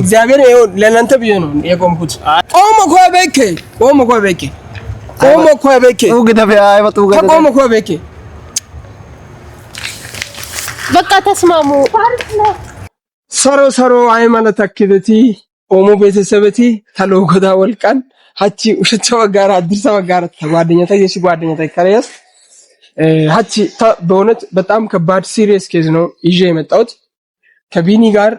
እግዚአብሔር ለእናንተ ብዬ ነው የቆምኩት ቆሞ እኮ በቄ በቃ ተስማሙ ሰሮ ሃይማኖት አክበቲ ኦሞ ቤተሰበቲ ተሎጎዳ ወልቃን ሀቺ ውሽቻው ጋር አድርሳው ጋር ተጓደኛታ የሺ ጓደኛታ ከረየስ ሀቺ በእውነት በጣም ከባድ ሲሪየስ ኬዝ ነው ይዤ የመጣሁት ከቢኒ ጋር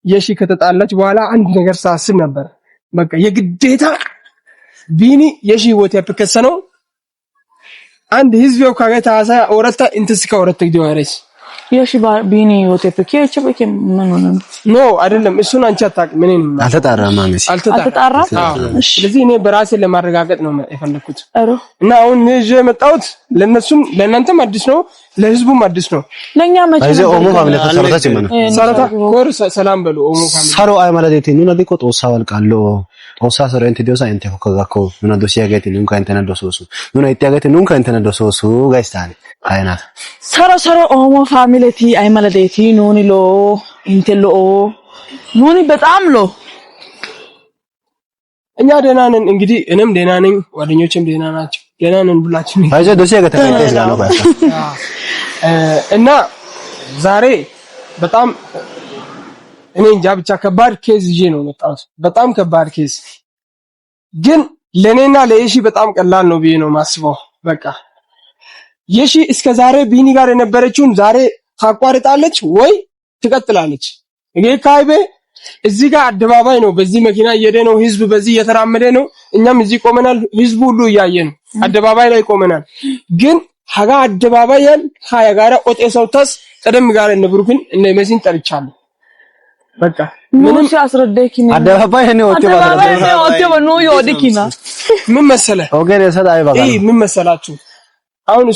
የሺ ከተጣላች በኋላ አንድ ነገር ሳስብ ነበር በቃ የግዴታ ቢኒ የሺ ወት ያፈከሰነው አንድ ህዝብው ካገታሳ ወረታ እንተስካ ወረታ ይደዋረስ የሺ ቢኒ ወት ያፈከች በከ ምን ሆነ ኖ አይደለም እሱን አንቺ አታውቅም ምንም አልተጣራም ማለት አልተጣራ ስለዚህ እኔ በራሴ ለማረጋገጥ ነው የፈለኩት እና አሁን ይዤ የመጣሁት ለነሱም ለእናንተም አዲስ ነው ለህዝቡም አዲስ ነው ለኛ መቼ ነው ኦሞ ፋሚሊ ተሰራታች ምን ሰራታ ኮር ሰላም በሉ ኦሞ ፋሚሊ ሰሮ አይ ማለት ነው ነው ዲቆ ጦሳ ወልቃሎ ጦሳ ሰረንት ዲዮሳ እንተ ኮጋኮ ምን አዶሲ ያገት ኑንካ እንተና ዶሶሱ ኑና ይያገት ኑንካ እንተና ዶሶሱ ጋይስታኒ አይና ሰሮ ኦሞ ፋሚሊ ቲ አይ ማለት ኑኒ ሎ እንተሎ ኑኒ በጣም ሎ እኛ ደህና ነን እንግዲህ እኔም ደህና ነኝ ጓደኞቼም ደህና ናቸው ደህና ነን ብላችሁ አይዘ ዶሲ ያገት ከይተስ ጋር ነው ባሳ እና ዛሬ በጣም እኔ እንጃ ብቻ ከባድ ኬዝ ይዤ ነው መጣሁት በጣም ከባድ ኬዝ ግን ለኔና ለየሺ በጣም ቀላል ነው ብዬ ነው ማስበው በቃ የሺ እስከ ዛሬ ቢኒ ጋር የነበረችውን ዛሬ ታቋርጣለች ወይ ትቀጥላለች እኔ ካይቤ እዚህ ጋር አደባባይ ነው በዚህ መኪና እየሄደ ነው ህዝብ በዚህ እየተራመደ ነው እኛም እዚህ ቆመናል ህዝቡ ሁሉ እያየ ነው አደባባይ ላይ ቆመናል ግን ሀጋ አደባባያን ሀያ ጋራ ኦጤ ሰውታስ ቀደም ጋር እንብሩክን እነ መሲን ጠርቻለሁ በቃ ምንም ሲያስረዳኪኝ አደባባይ ነው ኦጤ ነው ይወድኪና ምን መሰለ ኦገን የሰዳይ ባጋ ምን መሰላችሁ አሁን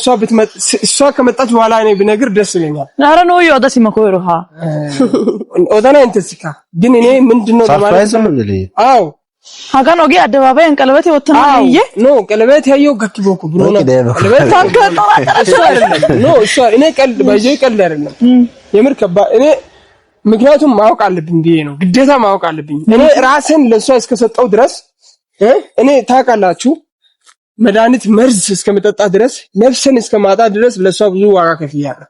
እሷ ከመጣች በኋላ እኔ ብነግር ደስ ይለኛል አረ ነው ይወዳ ሲመኮሩሃ ኦዳና እንተስካ ግን እኔ ምንድነው ሰርፕራይዝ ነው ለይ አው ሀጋን ኦጌ አደባባይ እንቀለበት ይወጣና ይየ ኖ ቀለበት ያየው ገክቦኩ ብሎ ነው ቀለበት ታንከጣ እሷ አይደለም ኖ እሷ እኔ ቀልድ ባይጄ ቀልድ አይደለም የምር ከባ እኔ ምክንያቱም ማወቅ አለብኝ ብዬ ነው ግዴታ ማወቅ አለብኝ እኔ ራሴን ለሷ እስከሰጠው ድረስ እኔ ታውቃላችሁ መድኃኒት መርዝ እስከመጠጣ ድረስ ነፍስን እስከማጣ ድረስ ለሷ ብዙ ዋጋ ከፍያለሁ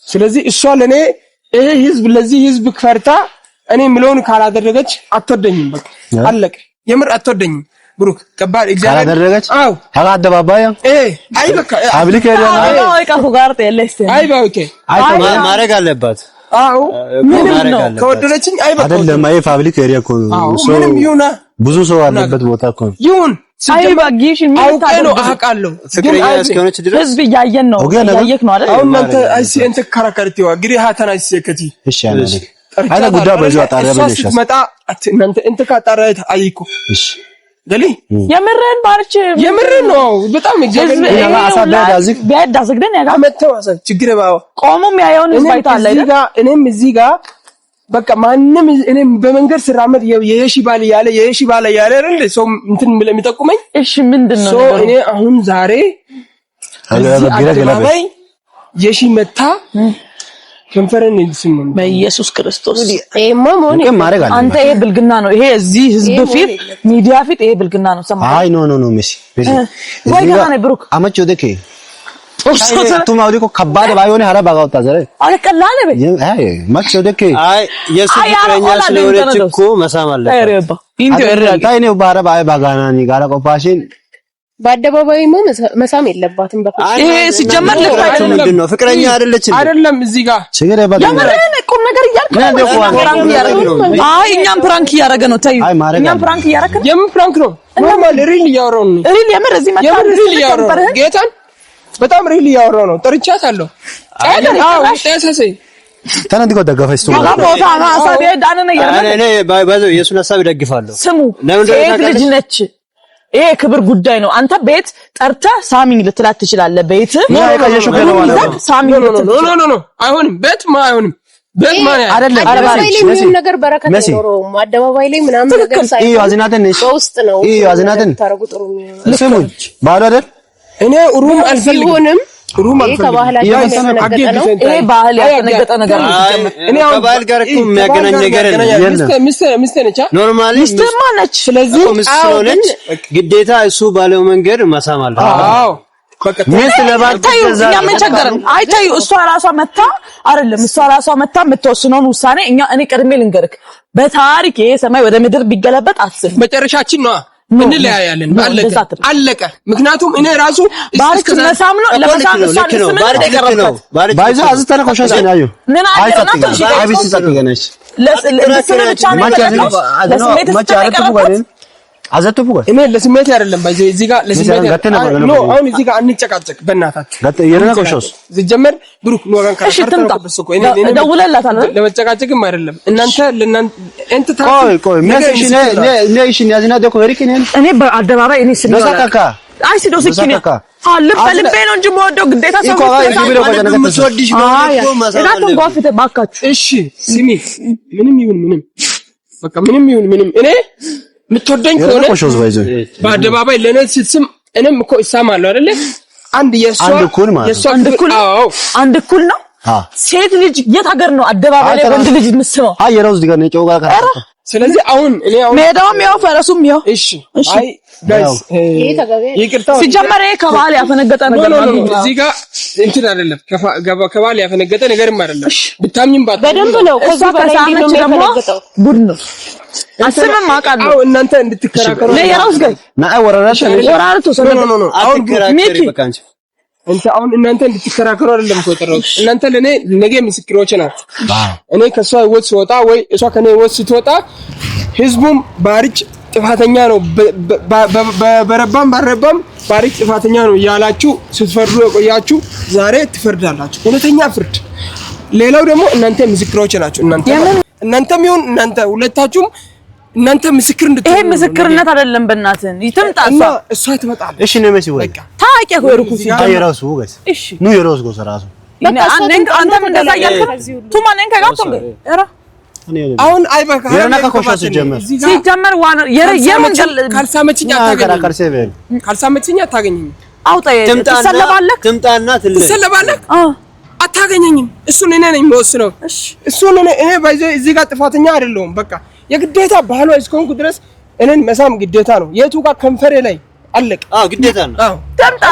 ስለዚህ እሷ ለኔ ይሄ ህዝብ ለዚህ ህዝብ ከርታ እኔ ምሎን ካላደረገች አትወደኝም በቃ አለቀ የምር አትወደኝም ብሩክ ከባድ እግዚአብሔር ካላደረገች አው ሀጋ አደባባይ አይ በቃ ፓብሊክ ኤሪያ ነው አይ ካሁ ጋር ተለስተ አይ ባውኬ አይ ማረግ አለባት አው ምንም ነው ከወደደችኝ አይ በቃ አይደለም አይ ፓብሊክ ኤሪያ እኮ ምንም ይሁን ብዙ ሰው አለበት ቦታ እኮ ይሁን አይ ባጊሽ አውቀው አውቃለሁ ፍቅረኛ እስከሆነች ድረስ ህዝብ ያየን ነው ያየክ ነው አይደል አሁን አንተ አይሲ እንተ ከራከርቲዋ እንግዲህ ሃታና አይሰከቲ እሺ አለ ጉዳይ በዚህ አጣሪያ በለሽ መጣ እናንተ እንተ ካጣራይት አይኩ እሺ ገሊ የምረን ባርች የምረን ነው በጣም እግዚአብሔር ያማሳዳዚክ ቢያዳዝግደን ያጋ አመተዋሰ ችግር ባው ቆሞም ያየውን ህዝብ አይታለ አይደል እኔም እዚህ ጋር በቃ ማንንም እኔም በመንገድ ስራመድ የየሺ ባል ያለ አይደል ሰው እንትን ለሚጠቁመኝ እሺ ምንድነው ሶ እኔ አሁን ዛሬ አደባባይ የሺ መታ ከንፈረን እንስም በኢየሱስ ክርስቶስ ማሞን አንተ ይሄ ብልግና ነው ይሄ እዚህ ህዝብ ፊት ሚዲያ ፊት ይሄ ብልግና ነው ሰማ አይ ኖ ሚስ ወይ ጋር ነው ብሩክ አመቾ ደከ ቱማ ወዲኮ ከባድ ባይሆን ሀራ ባጋውታ ዘረ አለ ቀላል በይ አይ ማቾ ደከ አይ የሱ ፍቅረኛ ስለሆነች እኮ መሳም አለ አይረባ ኢንጆ እራጋ ታይኔው ባራ ባይ ባጋናኒ ጋራ ቆፋሽን በአደባባይም መሳም የለባትም በቃ ይሄ ሲጀመር ለታይቶ ምንድነው ፍቅረኛ አይደለም እዚህ ጋር ሲገረ ባጋ የምረን ቁም ነገር ይያርክ አይ እኛም ፕራንክ እያረገ ነው ታይ እኛም ፕራንክ እያረከ የምን ፕራንክ ነው ኖርማል ሪል እያወራው ነው ሪል የምር እዚህ መጣ ሪል እያወራው ጌታን በጣም ሪል እያወራው ነው ጠርቻታለሁ አዎ ተሳሰ ታናንዲኮ ደጋፋይስ ነው ቦታ አሳብ ዳነነ ያረነ እኔ ባይባዘው የሱን ሐሳብ ደግፋለሁ ስሙ ሴት ልጅ ነች ይሄ ክብር ጉዳይ ነው አንተ ቤት ጠርታ ሳሚኝ ልትላት ትችላለህ ቤት ሳሚኝ ኖ አይሆንም ቤት አይሆንም ቤት አይደለም አደባባይ ላይ ምንም ነገር በረከት ነው አደባባይ ላይ ምናምን ነገር ሳይሆን እዩ አዝናተን ውስጥ ነው እዩ አዝናተን ታረጉ ጥሩ ስሙኝ ባሉ አይደል እኔ ሩም አልፈልግም ጥሩ ማለት ነው። ይሄ ባህል ያፈነገጠ ነገር ነው። እኔ ከባህል ጋር እኮ የሚያገናኝ ነገር የለም። ሚስት ነች ኖርማሊ ሚስትማ ነች። ስለዚህ ሚስት ስለሆነች ግዴታ እሱ ባለው መንገድ መሳም አለ። አዎ ሚስት ለባል እኛ ምን ቸገረን? አይታዩ እሷ ራሷ መታ አይደለም እሷ ራሷ መታ የምትወስነውን ውሳኔ እኔ ቀድሜ ልንገርክ፣ በታሪክ ይሄ ሰማይ ወደ ምድር ቢገለበጥ አስብ መጨረሻችን ነው እንለያያለን። አለቀ። ምክንያቱም እኔ ራሱ ባሪክ መሳም ነው ለመሳም ነው ባይዛ አዝተነ ኮሻስ ነው ያዩ ምን አይደለም አይቢስ ተጠቅገነች ለስሜት ብቻ ነው ለስሜት ተጠቅገነች አዘቱ ቡጋ እኔ ለስሜት አይደለም ባይዘ እዚህ ጋር ለስሜት ነው። አሁን እዚህ ጋር አንጨቃጨቅ በእናታችሁ የለና ኮሻስ ዝጀመር ብሩክ ነው ጋር ካርተርኩ እኔ ደውለላታል ለመጨቃጨቅም አይደለም እናንተ እንት ቆይ ነሽ ያዝና ደኮ ወሪከኔ እኔ በአደባባይ እኔ ስለ በሳካካ አይ ሲዶ ስኪኔ ልቤ ነው እንጂ የምወደው ግዴታ ሰው ምትወድሽ ነው ማሳለፍ ጓፍተ ባካችሁ እሺ ስሚ ምንም ይሁን ምንም እኔ ምትወደኝ ከሆነ በአደባባይ ለኔ ስትስም እኔም እኮ እሳማለሁ አይደለ? አንድ አንድ እኩል ነው። ሴት ልጅ የት ሀገር ነው አደባባይ ላይ ወንድ ልጅ የምትስመው? የራስ ዲጋ ነው ጨውጋ ካራ ስለዚህ አሁን ሜዳውም ያው ፈረሱም ያው እሺ አይ ጋይስ ይቅርታ ሲጀመር ከባህል ያፈነገጠ ነገር ነው። እዚህ ጋር እንትን አይደለም ከባህል ያፈነገጠ ነገርም አይደለም። ብታምኝም በደንብ ነው። ከዛ በላይ ነው የሚያፈነገጠው ቡድ ነው። አስበም አውቃለሁ። አው እናንተ እንድትከራከሩ ነው የራስ ጋር ወራራቱ ነው አሁን ሚኪ አሁን እናንተ እንድትከራከሩ አይደለም እኮ የጠራሁት። እናንተ ለኔ ነገ ምስክሮች ናችሁ። እኔ ከሷ ህይወት ስወጣ ወይ እሷ ከኔ ህይወት ስትወጣ ህዝቡም ባሪች ጥፋተኛ ነው በረባም ባረባም ባሪች ጥፋተኛ ነው ያላችሁ ስትፈርዱ የቆያችሁ ዛሬ ትፈርዳላችሁ። እውነተኛ ፍርድ። ሌላው ደግሞ እናንተ ምስክሮች ናችሁ። እናንተም ይሁን እናንተ ሁለታችሁም እናንተ ምስክር እንድትሆኑ። ይሄ ምስክርነት አይደለም። በእናትህ ይተምጣሳ እሷ ትመጣለች። እሺ ነው መሲ ወይ ታውቂ እኮ የራሱ ጋይስ እሺ ነው የራሱ ጎሳ ራሱ አንተም እንደዛ ያልከ ቱማ ነን ከጋቶን እራ አሁን አይበቃ የራና ኮሻስ ጀመር ሲጀመር ዋና የመንገል ካልሳመችኛ አታገኘኝም። አውጣ ትሰለባለህ ትሰለባለህ አታገኘኝም። እሱን እኔ ነኝ የምወስነው። እሱን እኔ ባይዘ እዚህ ጋር ጥፋተኛ አይደለሁም። በቃ የግዴታ ባህሏ እስከሆንኩ ድረስ እኔን መሳም ግዴታ ነው። የቱ ጋር ከንፈሬ ላይ አለቅ። ግዴታ ነው። ትምጣ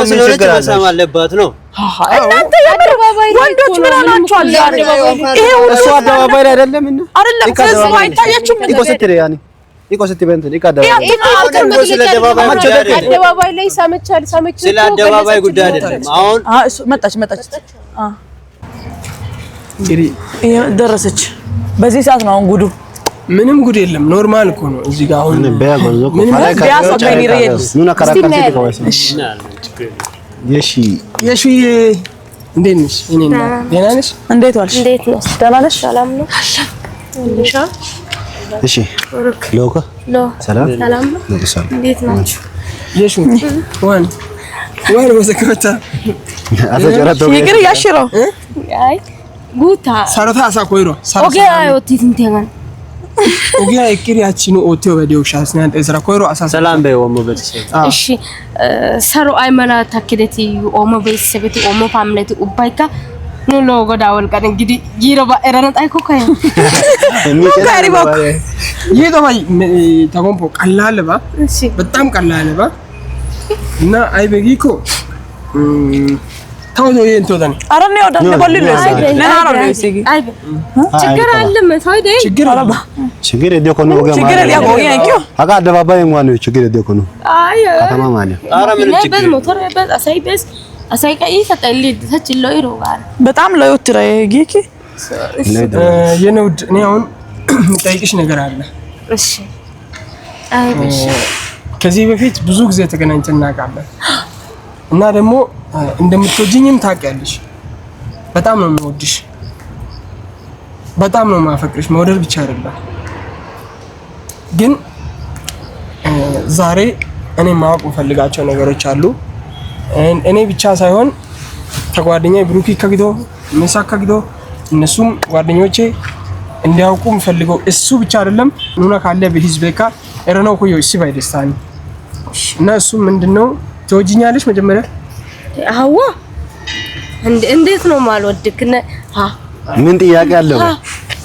ስለሆነች መሳም አለባት ነው። እናንተ የአደባባይ ወንዶች ምን ሆናችኋል? ይሄ ሁሉ እሱ አደባባይ ላይ አይደለም ስለዚህ አይታያችሁም? አደባባይ ላይ ሳመቻል ስለ አደባባይ ጉዳይ አይደለም። አሁን መጣች እንግዲህ ደረሰች። በዚህ ሰዓት ነው አሁን ጉዱ። ምንም ጉድ የለም። ኖርማል እኮ ነው። እዚህ ጋር አሁን የሺ እንዴት ነሽ? ደህና ነሽ? እንዴት ዋልሽ? እንዴት ነሽ? ደህና ነሽ? ሰላም ነው። እሺ ሎካ ሰላም ነው። እንዴት ናችሁ? የሺ ዋን ወዘከታ ይግር ያሽሮ አይ ጉታ ሳሮታ አሳኮይሮ ኦኬ አይወቲት እንተጋን ኦኬ እኪሪ አቺኑ ኦቴው በዲው ሻስናን ተሰራ ኮይሮ አሳሳ ሰላም በኦሞ በተሰ እሺ ሰሮ አይመና ታከደቲ ኦሞ በሰበቲ ኦሞ ፋምለቲ ኡባይካ ኑሎ ጎዳ ወልቀን እንግዲህ ይሮባ ኤረነጣይ ኮካይ ሙካሪቦክ ይዶባይ ተቆምፖ ቀላልባ እሺ በጣም ቀላልባ እና አይበጊኮ ታውቶ ይንቶዳን አረኔ ወዳን ለቦልሎ ለናሮ ነው ሲጊ አይ ችግር አለ መታይደ ችግር እደኮ ነው ወገማ ችግር ያቆ ያንኪ አጋ አደባባይ እንኳን ነው ችግር እደኮ ነው አይ ከተማ ማለት አረ ምን ችግር ሞተር በስ አሳይ ቀይ ፈጠል ተችሎ ይሮጋል በጣም ለዩት ራይ ጊኪ የነውድ እኔ አሁን ጠይቅሽ ነገር አለ። እሺ አይ እሺ ከዚህ በፊት ብዙ ጊዜ ተገናኝተን እናውቃለን እና ደግሞ እንደምትወጂኝም ታውቂያለሽ። በጣም ነው የምወድሽ፣ በጣም ነው የማፈቅርሽ። መውደድ ብቻ አይደለም ግን ዛሬ እኔ ማወቅ ፈልጋቸው ነገሮች አሉ። እኔ ብቻ ሳይሆን ተጓደኛዬ ብሩኪ ከግዶ መሳ ከግዶ እነሱም ጓደኞቼ እንዲያውቁ ፈልገው እሱ ብቻ አይደለም ኑና ካለ በህዝቤካ እረነው ኮዮ እሺ ባይደስታኒ እና እሱ ምንድነው ትወጂኛለሽ? መጀመሪያ አዋ እንዴት ነው ማልወድክ? ምን ጥያቄ አለው?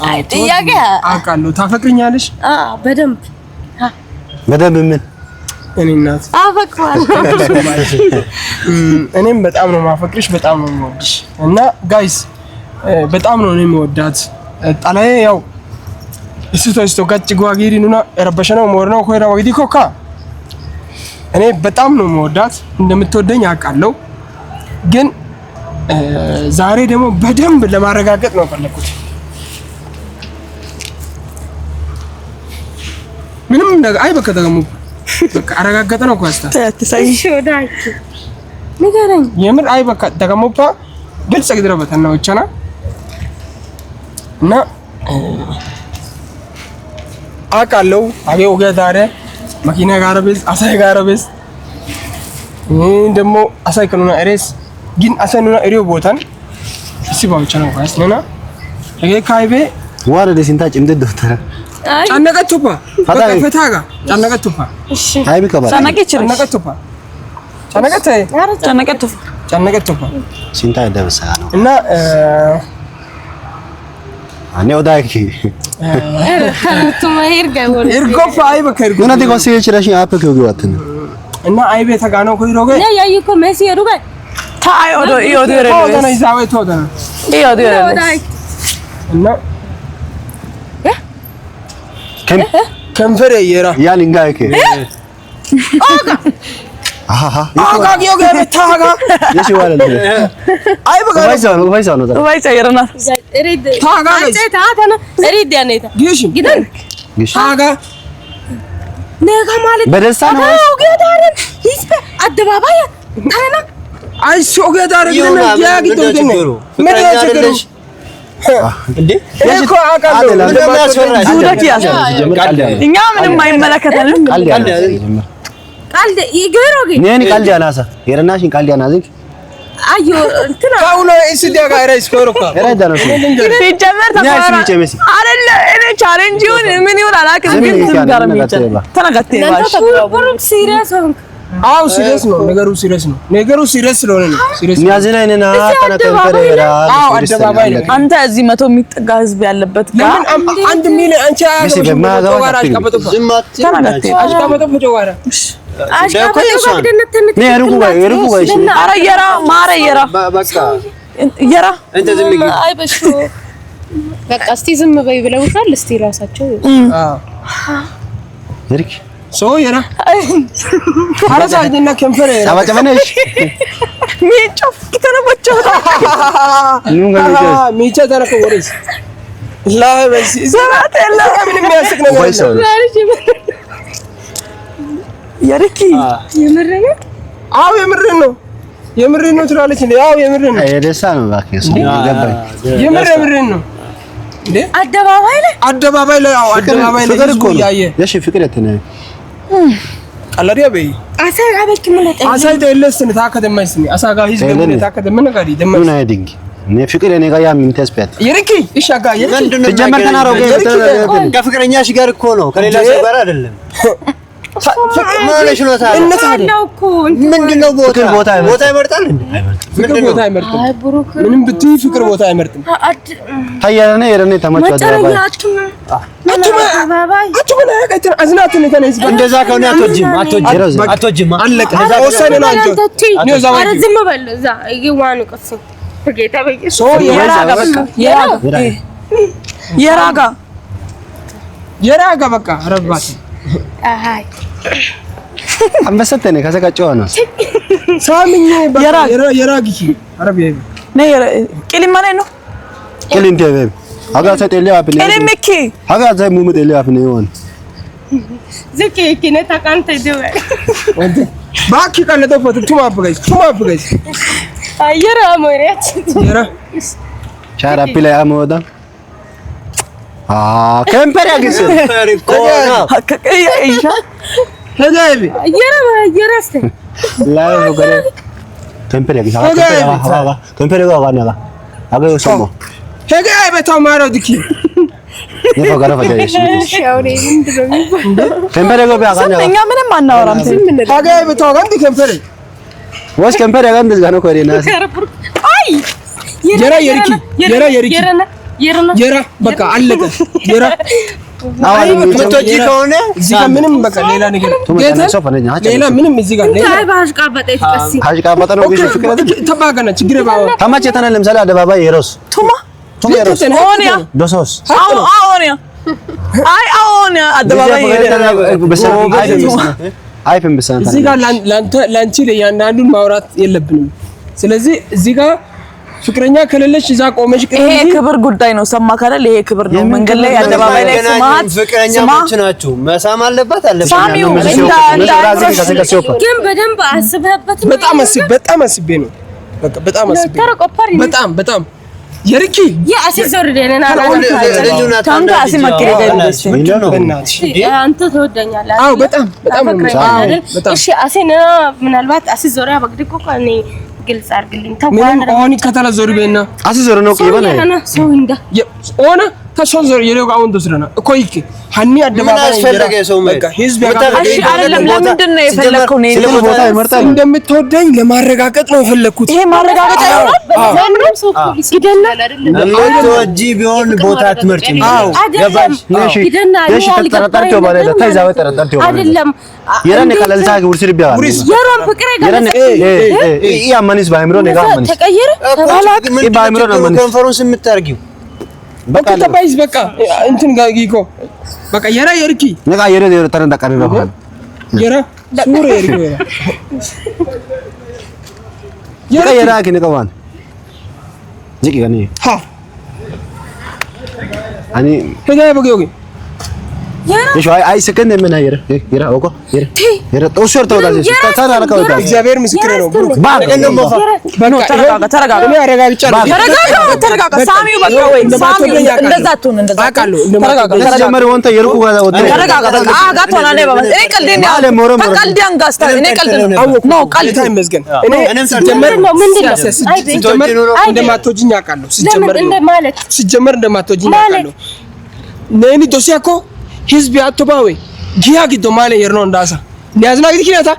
አይ ጥያቄ አውቃለሁ። ታፈቅሪኛለሽ? በደንብ ምን እኔ እናት አፈቅራለሁ። እኔም በጣም ነው ማፈቅርሽ፣ በጣም ነው የምወድሽ። እና ጋይስ በጣም ነው እኔ የምወዳት። ጣላዬ ያው እሱ ጋጭ ጓጊሪ ኑና ረበሸነው ሞርነው ኮይራ ወግዲ ኮካ እኔ በጣም ነው የምወዳት፣ እንደምትወደኝ አውቃለሁ። ግን ዛሬ ደግሞ በደንብ ለማረጋገጥ ነው ፈለኩት። ምንም ነገር አይ በቃ ደግሞ በቃ አረጋገጠ ነው ኳስታ ተሳይሽ ወዳይ ንገረኝ የምር አይ በቃ ደጋሞፓ ግልጽ ግድረበተና ወቸና እና አውቃለሁ አገ ወገ ዳረ መኪና ጋረበስ አሳይ ጋረበስ ደግሞ አሳይ ከኑና ኤሬስ ግን አሳኑና ኤሪዮ ቦታን ሲባውቸና ኳስነና አገ ካይቤ ዋረ ደሲንታ ጭምደ ዶክተር ጫነቀቱፓ በቃ ፈታጋ ጫነቀቱፓ እሺ አይ ቢከባ ጫነቀቱፓ ጫነቀቱፓ ሲንታ ደብሳ ነው እና አኔ ወዳይኪ ማሄር ጋር እርጎፋ አይ በቃ እርጎ እና ዲኮሲ ይችላሽ አፕክ ይወጋትን እና አይ ቤት ጋር ኮይሮገ ያይኮ መሲ ሩጋ ታይ ኦዶ ኢኦዶ ወደና ይዛው ተወደና ኢኦዶ እና ከንፈሬ የራ ያሊንጋይከ አሃ አጋ ጊዮገ ታጋ የሺ ዋለ አይ በቃ ወይሳ ነው ይረና ሪድ ታጋ ታታና ሪድ ያኔታ ጊሽ ግደን ታጋ ነጋ ማለት በደስታ ነው ገዳረን ይስበ አደባባይ ታና አይ ሶገ ዳረ ግን ያጊ ተወደነ ምን ያቸገረሽ እንዴ እኮ አቃለ እንደማያስፈራሽ ዱዳኪያስ እኛ ምንም አይመለከተንም ቃልደ ይገሮጊ ነኝ ቃልዲ አናሳ የረናሽን ቃልዲ አናዚክ አዮ እንትና ካውሎ እሲዲያ ጋር ራይስ ኮሮካ ረዳ ነው ሲጀመር ተፋራ አይደለ እኔ ቻሌንጅውን ምን ይሆን አላውቅም ግን ጋር የሚቻል ተናጋቴ ባሽ ቡሩክ ሲሪየስ ሆንክ አው ሲሪየስ ነው ነገሩ ሲሪየስ ስለሆነ ነው ሲሪየስ ሚያዝና እኔና ተናከንከራ አው አደባባይ ነው አንተ እዚህ 100 የሚጠጋ ህዝብ ያለበት ጋር አንድ ሚሊዮን አንቺ ተዋራ አሽቃበጠፋ ተናጋቴ አሽቃበጠፋ ተዋራ ኧረ የራ ማረ የራ በቃ የራ እንተ ዝም ግቢ አይ በሹ በቃ እስቲ ዝም በይ ብለውታል። እስቲ ራሳቸው ዝርክ ሶ የራ አራሳ አይደና ከንፈሬ አባጨበነሽ ሚጮፍ ከተነበቸው ሚቻ ተረከ ወሬስ ላ በሲ ዘራት ያለ ምን የሚያስቅ ነገር ወይሰው የርኪ የምረኝ አው የምሬን ነው ትላለች እንዴ? አው የምሬን ነው። የደሳ ነው ባክስ ገባኝ። የምሬን ነው እንዴ? አደባባይ ላይ አው አደባባይ ላይ እኮ ያየ የሺ ፍቅር የተነ ቀለሪያ በይ አሳይ አበክ ምን ለጠይ አሳይ ተለስን ታከደማይስኒ አሳጋ ሂዝ ገምን ታከደምን ጋር ይደማ ምን አይዲንግ እኔ ፍቅር እኔ ጋር ያ ምን ተስበት ይርኪ ይሻጋ ተጀመር ተናረው ከፍቅረኛሽ ጋር እኮ ነው ከሌላ ሰው ጋር አይደለም። ማለሽ ነው ታዲያ ምንድነው ቦታ ይመርጣል እንዴ? ፍቅር ቦታ አይመርጥም። ምንም ብትይ ፍቅር ቦታ አይመርጥም። ታየረነ የረነ ተመቸ አደረባይ አቱማ ያቀጥን አዝናት ነው ተነስ እንደዛ ከሆነ አትወጂም አለቀ። ወሰነ ነው አንተ ነው ዛው አረ ዝም በል እዛ ይዋኑ ቀስ በጌታ በጌታ ሶ የራጋ በቃ አረባት አይ አንበሰተነ ከዘጋጨው ነው ሳምኝ የራጊ አረቢያ ነይ ቂሊማኔ ነው ቂሊንቴ በብ አጋሰ ጤሊያ አብኔ ቂሊምኪ አጋሰ ሙሙ ጤሊያ አብኔ ይሆን ዝኪ ኪነ ታቃንተ ደወ ባኪ ቀለቶ ፈት ቱማ አብጋይስ አየራ ሞሪያች የራ ቻራ ፒላ አሞዳ ከንፈር ያግስ ኢሻ ሄዳይቢ የራስተ ላይ ወገረ ከንፈር ያግስ ከንፈር ያጋና አገው ሰሞ ሄዳይቢ ተማሮ ዲኪ የፈገረ ፈደሽ ሻውሬ ምንድነው ከንፈር ያጋና እኛ ምንም አናወራም ሄዳይቢ ተወጋንዲ ከንፈር ወስ ከንፈር ያጋን እንደዛ ነው ኮሪና አይ የራ የርኪ የራ በቃ አለቀ የራ አይ ምትወጂ ከሆነ እዚህ ጋር ምንም በቃ ሌላ ነገር ሌላ ምንም እዚህ ጋር ሌላ አሽቃበጠ ነው ግሽ ፍቅር ተባገና ችግር ባው ታማች የተና ለምሳሌ አደባባይ የሮስ ቱማ የሮስ ኦኒያ ዶሶስ ኦኒያ አይ ኦኒያ አደባባይ አይፈም በሰንታ እዚህ ጋር ላንቺ ለያንዳንዱን ማውራት የለብንም። ስለዚህ እዚህ ጋር ፍቅረኛ ከሌለሽ እዛ ቆመሽ ይሄ ክብር ጉዳይ ነው። ሰማ ካለ ይሄ ክብር ነው። መንገድ ላይ አደባባይ ላይ ስማት ፍቅረኛሞች ናችሁ መሳም አለበት ሳሚው ግን በደንብ አስበህበት ነው። በጣም አስቤ ነው። በቃ በጣም የርኪ የአሲዞር ደነና ታንጋ አሲማከረ አንተ ተወደኛለህ። አዎ በጣም እሺ አሲና ምናልባት አሲዞሪያ በግድኮ ከኔ ግልጽ አድርግልኝ። ምን ኦኒ ከተላ ዞሪ በእና አሲዞር ነው ቀይበና ሰው እንዳ ኦና ተሶንዞር የለው ጋውን ተስረና እኮይክ ሀኒ አደባባይ ያስፈልገ ሰው በቃ ህዝብ እሺ አይደለም ለምንድን ነው የፈለከው? ነው ስለዚህ ቦታ ይመርጣል። እንደምትወደኝ ለማረጋገጥ ነው የፈለኩት። ይሄ ማረጋገጥ አይሆንም። በዛንም ሰው ፖሊስ ይደናል አይደለም ለምትወጂ ቢሆን ቦታ ትመርጪ ነው ገባሽ? ይደናል ተጠርጣሪው ባለ ታይዛው ተጠርጣሪው አይደለም የራነ ከለልታ ጉርስ ሪቢያ የሮን ፍቅሬ የራነ ያማንስ ባይምሮ ነጋ ማንስ ተቀየረ ተባላክ ባይምሮ ነው ማንስ ኮንፈረንስ የምታርጊው በቃ ተባይስ በቃ እንትን ጋጊኮ በቃ የራ የርኪ ነጋ የረ ተረንዳ ቀረበ የራ ሱሬ የራ የራ ከነቀዋን ጅቂ ጋኒ ሃ አኒ ሄጋ በገው እሺ አይ ሰከንድ ምን አየረ የራ ኦኮ የራ ጦሽር ተወዳጅ ታታ አረካውታ እግዚአብሔር ምስክሬ ነው ብሩክ ተረጋጋ ሳሚው በቃ ወይ ሳሚው እንደዛ አትሁን እንደዛ አቃሉ ተጀመረ ወንተ የሩቁ ጋዛ ወጣ ተረጋጋ ጋቶና ላይ ባባ እኔ ቀልዴን ያለ ቀልዴን ጋስታ እኔ ቀልድ ነው ቀልድ ይመስገን እኔ ሲጀመር ነው ምንድነው ሲጀመር እንደማትወጂኝ አውቃለሁ ሲጀመር እንደማትወጂኝ አውቃለሁ ነኒ ዶሲያኮ ህዝብ ያቶባው ጊያ ግዶ ማለ የርኖ እንዳሳ ሊያዝና ግዲ ኪናታ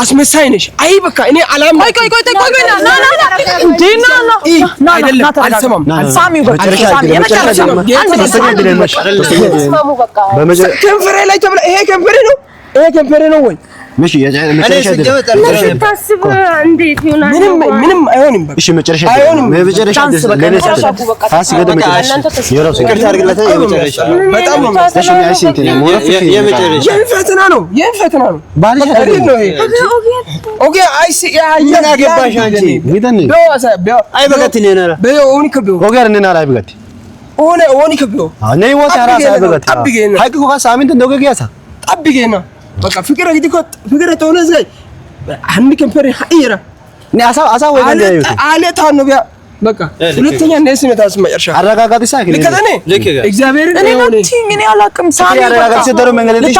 አስመሳይ ነሽ። አይ በቃ እኔ አላም ቆይ ና እንዴና ና አይደለም አልሰማም ሳሚው በቃ የመጨረሻ ከንፈሬ ላይ ተብለ ይሄ ከንፈሬ ነው ወይ مش የመጨረሻ ታስብ እንዴት ይሆናል? ምንም አይሆንም። በቃ እሺ መጨረሻ የመጨረሻ ፋስ ገደ መጨረሻ የራሱ ይቅርታ አድርግለት የመጨረሻ በጣም ነው እሺ ያይስ እንት ነው የመጨረሻ የፈተና ነው ባልሽ አይደል ነው ይሄ ኦኬ አይሲ ያ ገባሽ አንቺ ቢደን አይ በቀት ነና በዮኒ ከቢዮ ኦኬ አረና ላይ በቀት ኦኒ ከቢዮ ነይ ወታ ራሳ በቀት ሃይኩ ሳሚንት እንደው ገያሳ ጠብቄና በቃ ፍቅር እንግዲህ ፍቅር ተሆነ ዘይ አንድ ከንፈሬ hayra አሳ ወይ ገንደ አለታ ነው ቢያ በቃ ሁለተኛ ነስ መታስ መጨረሻ አረጋጋት ሳይክ ለከደኔ እግዚአብሔር እኔ እኔ አላቅም ሳሚ አረጋጋት ሲደሩ መንገድ ላይ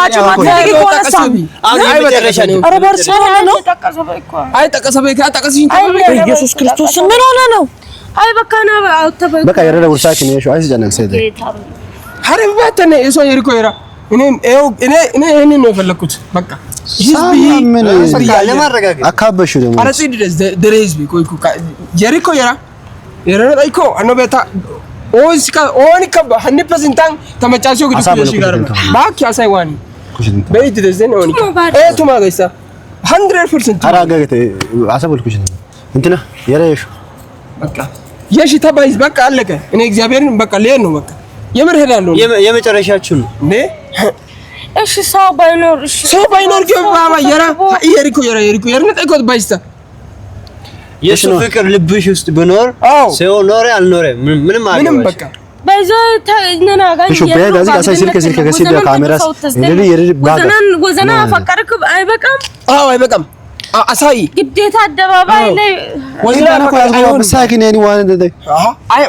አይ መጨረሻ ነው ኧረ በርሳ ነው አይ ተቀሰበይ ከአጣቀስኝ ኢየሱስ ክርስቶስ ምን ሆነ ነው አይ በቃ ና አውተበ በቃ የረለ ውርሳክ ነው እሺ አይስ ጀነክ ሰይደ ሀረባተነ እሶ የሪኮ ይራ እኔ ይሄንን ነው የፈለኩት በቃ ህዝብ ለማረጋጋት አካበሹ ደግሞ አረጽ ድረስ ቢቆይኩ የሪኮ ይራ የረለ አይኮ አኖበታ ኦንስካ ኦኒካ 100% ተመጫቸው ግድ ኩሽ ጋር ባክ ያሳይዋኒ በይት ደዘን ኦኒካ እቱማ ገይሳ 100% አራጋገተ አሰብልኩሽ እንትና የረየሹ በቃ የሺ ተባይዝ በቃ አለቀ እኔ እግዚአብሔርን በቃ ለየን ነው በቃ የምር ሄዳለሁ የመጨረሻችሁ ነው እንዴ እሺ ሰው ባይኖር ባባ የራ የሪኮ የርነ ጠይቆት ባይስታ የሱ ፍቅር ልብሽ ውስጥ ቢኖር ሰው ኖረ አልኖረ ምንም በቃ ባይዞ ተነና ጋር እሺ በያዝ ጋር ሳይልከ ከሲል ካሜራስ እንዴ የሪ ባጋ ወዘና ፈቀርክ አይበቃም አይበቃም አሳይ ግዴታ አደባባይ ላይ ወዝና ፈቀሩ በሳኪን ያኒ ዋን እንደ አይ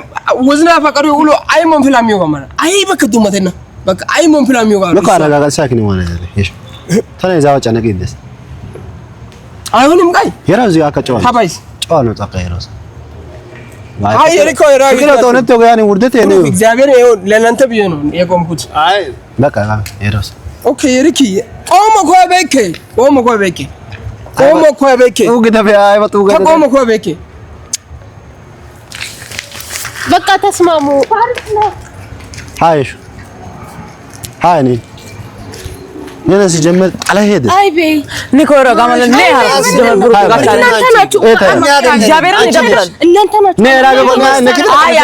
ወዝና ፈቀሩ ሁሉ አይሞን ፍላሚው ጋር ማለት አይ በከዱመተና በቃ አይሞን ፍላሚው ጋር ለካ አረጋጋ ሳኪን ዋን እንደ እሺ ተነዛ ወጫ ነገ ይደስ አይሆንም ጋይ የራሱ ያከጨው ታባይስ ጨዋ ነው ጣቃ የራሱ አይ የሪኮ የራሱ ግን ተውነት ያኒ ውርደት ያኒ እግዚአብሔር ይሁን ለእናንተ ብዬ ነው የቆምኩት አይ በቃ የራሱ ኦኬ የሪኪ ቆሞ ኮበከ ቆሞ እኮ በኬ ገደፈ አይወጡ ገደፈ ቆሞ እኮ በኬ በቃ ተስማሙ ሃይሽ ሃይኒ ነነስ ጀመር አለሄደ አይ በይ ኒኮሮ ጋማለ ነይ አራስ ጀመር እናንተ ናችሁ እግዚአብሔርን ይደብራል እናንተ ናችሁ ነይ ራገ ቆና ነክረ አይ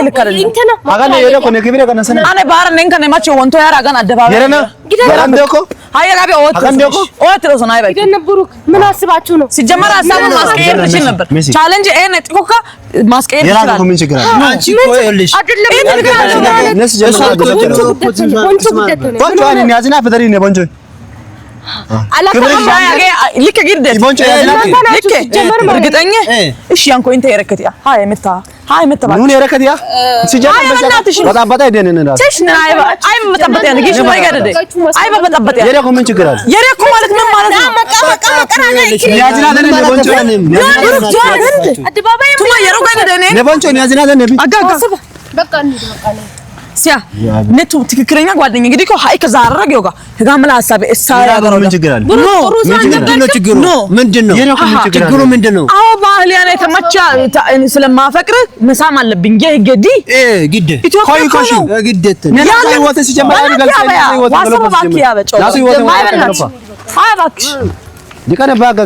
ልከረል እንትና አጋነ የለ ኮነ ከቢረ ከነሰነ አኔ ባር ነኝ ከነ ማቹ ወንቶ ያራጋን አደባባይ የረና ያራንደኮ አይ ጋቢ ኦት ነው ናይ ባይ ገነብሩክ ምን አስባችሁ ነው ሲጀመር ሀሳቡን ማስቀየር ትችል ነበር ቻሌንጅ ኤን ጥቆካ ማስቀየር ይችላል የራገ ምን ችግር አለ አንቺ እኮ ይኸውልሽ አይደለም ነስ ጀመር ቦንጆ አኔ ያዝና ፈደሪ ነው ቦንጆ ልክ ግርደ ቦንጆ ያዝና ልክ እርግጠኛ እሺ አንኮ እንተ የረከት ያ ሃይ መታ ኑን የረከት ያ ሲጀመር በጣበጣ ይደነን ነው ትሽ ናይ አይ መጣበጥ ያ ግሽ ወይ ገደደ አይ መጣበጥ ያ የረኮ ምን ችግር አለ የረኮ ማለት ምን ማለት ነው ያዝና ደነ ቦንጆ አደባባይ ቱማ የረኮ ገደደ ነ ቦንጆ ያዝና ደነ አጋጋ በቃ እንሂድ በቃ ነው ሲያ ነቱ ትክክለኛ ጓደኛ እንግዲህ እኮ ሃይ ከዛረግ ይወጋ ጋምላ ሐሳብ እሳ ያገረው ምን ችግር አለ ምንድነው ችግሩ ምንድነው ችግሩ ምንድነው አዎ ባህል ያኔ ተመቻ ስለማፈቅር መሳም አለብኝ ገዲ ግድ ኮይ ኮሽ ግድት ያለ ወተ ሲጀመር አይገልጽ ዋሰብ ባክ ያበጨው ናሱ ወተ አይ ባክሽ ዲካነ ባጋ